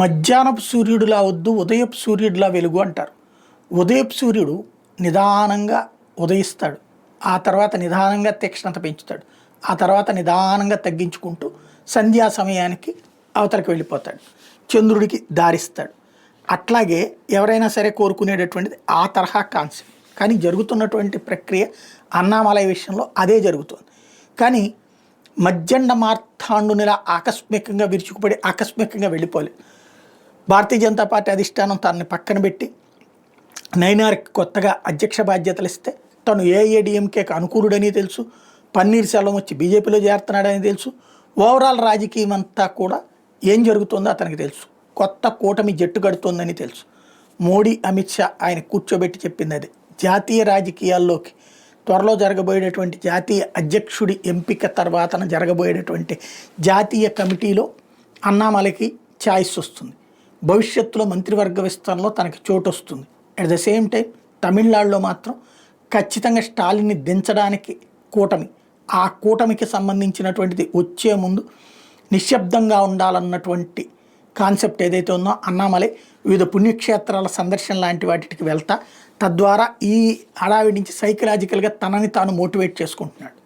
మధ్యాహ్నపు సూర్యుడిలా వద్దు, ఉదయపు సూర్యుడిలా వెలుగు అంటారు. ఉదయపు సూర్యుడు నిదానంగా ఉదయిస్తాడు, ఆ తర్వాత నిదానంగా తీక్ష్ణత పెంచుతాడు, ఆ తర్వాత నిదానంగా తగ్గించుకుంటూ సంధ్యా సమయానికి అవతలకు వెళ్ళిపోతాడు, చంద్రుడికి దారిస్తాడు. అట్లాగే ఎవరైనా సరే కోరుకునేటటువంటిది ఆ తరహా కాన్సెప్ట్. కానీ జరుగుతున్నటువంటి ప్రక్రియ అన్నామలై విషయంలో అదే జరుగుతుంది. కానీ మధ్యండ మార్తాండునిలా ఆకస్మికంగా విరుచుకుపడి ఆకస్మికంగా వెళ్ళిపోలేదు. భారతీయ జనతా పార్టీ అధిష్టానం తనని పక్కన పెట్టి నైనార్కి కొత్తగా అధ్యక్ష బాధ్యతలు ఇస్తే తను ఏఐఏడిఎంకేకి అనుకూలుడని తెలుసు, పన్నీర్ సెల్వం వచ్చి బీజేపీలో చేరుతున్నాడని తెలుసు. ఓవరాల్ రాజకీయం అంతా కూడా ఏం జరుగుతుందో అతనికి తెలుసు. కొత్త కూటమి జట్టు కడుతోందని తెలుసు. మోడీ, అమిత్ షా ఆయన కూర్చోబెట్టి చెప్పింది అది. జాతీయ రాజకీయాల్లోకి త్వరలో జరగబోయేటటువంటి జాతీయ అధ్యక్షుడి ఎంపిక తర్వాతన జరగబోయేటటువంటి జాతీయ కమిటీలో అన్నామలైకి ఛాయిస్ వస్తుంది. భవిష్యత్తులో మంత్రివర్గ విస్తరణలో తనకి చోటు వస్తుంది. అట్ ద సేమ్ టైం తమిళనాడులో మాత్రం ఖచ్చితంగా స్టాలిన్ని దించడానికి కూటమి, ఆ కూటమికి సంబంధించినటువంటిది వచ్చే ముందు నిశ్శబ్దంగా ఉండాలన్నటువంటి కాన్సెప్ట్ ఏదైతే ఉందో అన్నామలై వివిధ పుణ్యక్షేత్రాల సందర్శన లాంటి వాటికి వెళ్తా తద్వారా ఈ హడావిడి నుంచి సైకలాజికల్గా తనని తాను మోటివేట్ చేసుకుంటున్నాడు.